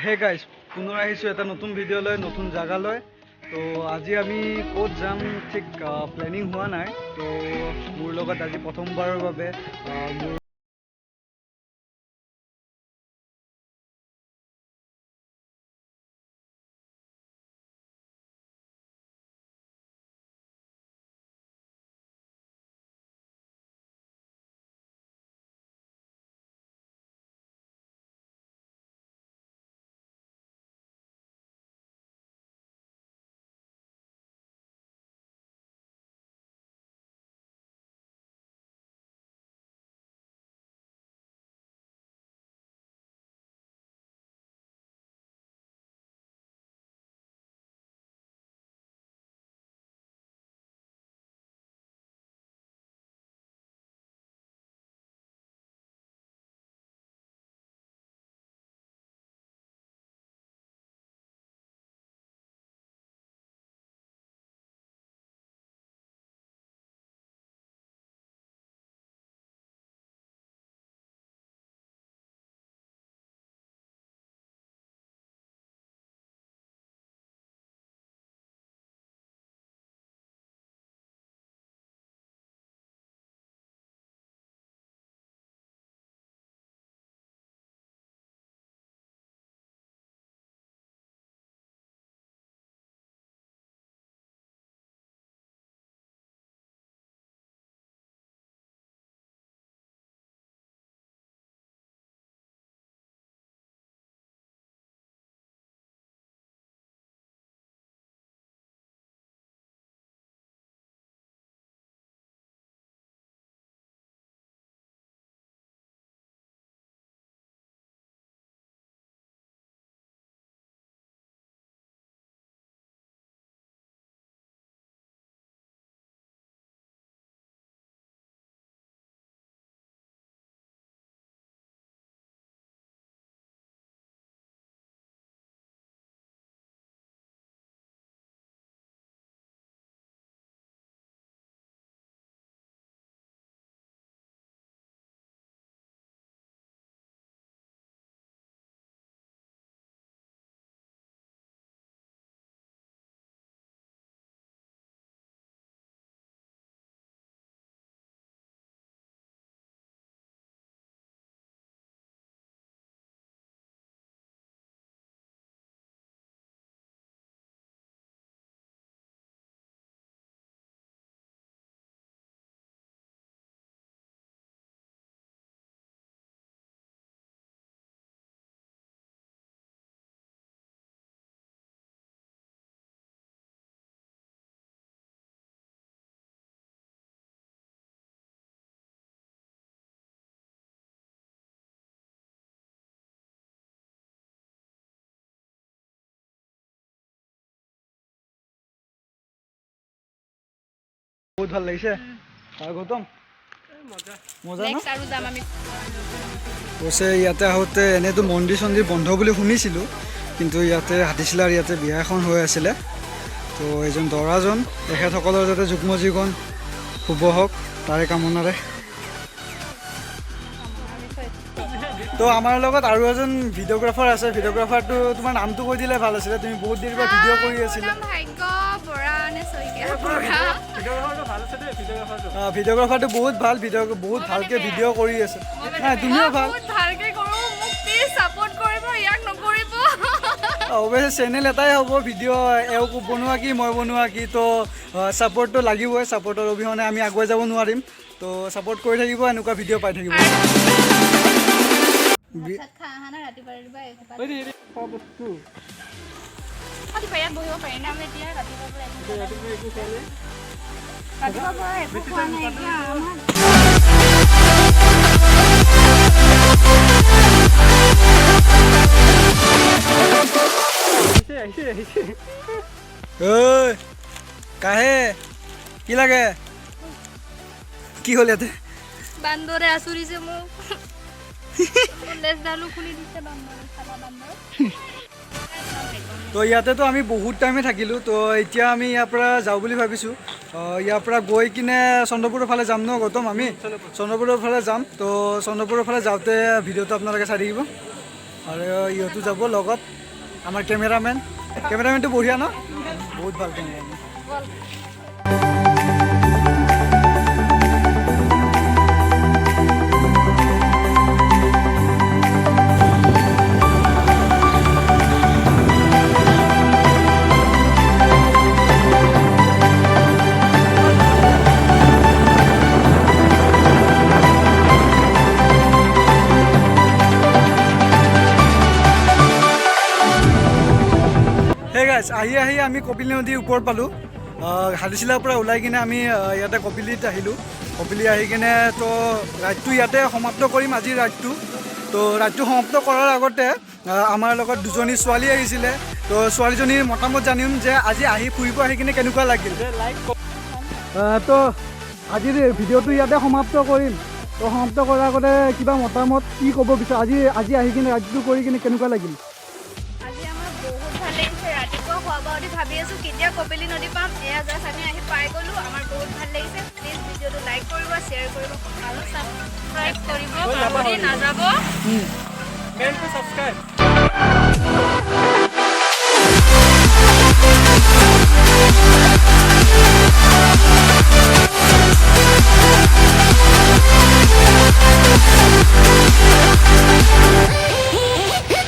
Hey guys, পুনৰ আহিছোঁ এটা নতুন ভিডিঅ' লৈ, নতুন জেগালৈ। তো আজি আমি ক'ত যাম ঠিক প্লেনিং হোৱা নাই। তো মোৰ লগত আজি প্ৰথমবাৰৰ বাবে মোৰ বহুত ভাল লাগিছে। গৌতম মজা ন? কৈছে ইয়াতে আহোঁতে এনেইতো মন্দিৰ চন্দিৰ বন্ধ বুলি শুনিছিলোঁ, কিন্তু ইয়াতে হাতীচিলাৰ ইয়াতে বিয়া এখন হৈ আছিলে। তো এইজন দৰাজন, তেখেতসকলৰ যাতে যুগ্ম জীৱন শুভ হওক তাৰে কামনাৰে। তো আমাৰ লগত আৰু এজন ভিডিঅ'গ্ৰাফাৰ আছে। ভিডিঅ'গ্ৰাফাৰটো তোমাৰ নামটো কৈ দিলে ভাল আছিলে, তুমি বহুত দেৰিৰ পৰা ভিডিঅ' কৰি আছিলা। ভিডিঅ'গ্ৰাফাৰটো বহুত ভাল, বহুত ভালকৈ ভিডিঅ' কৰি আছে। নাই তুমিও ভাল, অৱশ্যে চেনেল এটাই হ'ব, ভিডিঅ' এওঁক বনোৱা কি মই বনোৱা কি। তো ছাপোৰ্টটো লাগিবই, ছাপোৰ্টৰ অবিহনে আমি আগুৱাই যাব নোৱাৰিম। তো ছাপোৰ্ট কৰি থাকিব, এনেকুৱা ভিডিঅ' পাই থাকিব। কাহে কি লাগে? কি হ'ল ইয়াতে? বান্দৰে আচুৰিছে মোক। তো ইয়াতেতো আমি বহুত টাইমে থাকিলোঁ। তো এতিয়া আমি ইয়াৰ পৰা যাওঁ বুলি ভাবিছোঁ। ইয়াৰ পৰা গৈ কিনে চন্দ্ৰপুৰৰ ফালে যাম ন গৌতম? আমি চন্দ্ৰপুৰৰ ফালে যাম। তো চন্দ্ৰপুৰৰ ফালে যাওঁতে ভিডিঅ'টো আপোনালোকে চাই থাকিব। আৰু ইহঁতো যাব লগত আমাৰ কেমেৰামেনটো বঢ়িয়া ন বহুত ভাল কেমেৰামেন হে গাইছ আহি আমি কপিলী নদীৰ ওপৰত পালোঁ হাতীচিলাৰ পৰা ওলাই কিনে আমি ইয়াতে কপিলীত আহিলোঁ কপিলী আহি কিনে তো ৰাইডটো ইয়াতে সমাপ্ত কৰিম আজিৰ ৰাইডটো তো ৰাইডটো সমাপ্ত কৰাৰ আগতে আমাৰ লগত দুজনী ছোৱালী আহিছিলে তো ছোৱালীজনীৰ মতামত জানিম যে আজি আহি ফুৰিব আহি কিনে কেনেকুৱা লাগিল তো আজিৰ ভিডিঅ'টো ইয়াতে সমাপ্ত কৰিম তো সমাপ্ত কৰাৰ আগতে কিবা মতামত কি ক'ব বিচাৰ আজি আহি কিনে ৰাইডটো কৰি কিনে কেনেকুৱা লাগিল আজি আমাৰ বহুত ভাল লাগিছে ৰাতিপুৱা খোৱা বোৱা উঠি ভাবি আছোঁ কেতিয়া কপিলী নদী পাম এয়া জাষ্ট আমি আহি পাই গ'লোঁ আমাৰ বহুত ভাল লাগিছে প্লিজ ভিডিঅ'টো লাইক কৰিব শ্বেয়াৰ কৰিব আৰু ছাবস্ক্ৰাইব কৰিব পাহৰি নাযাব মেন টু সাবস্ক্ৰাইব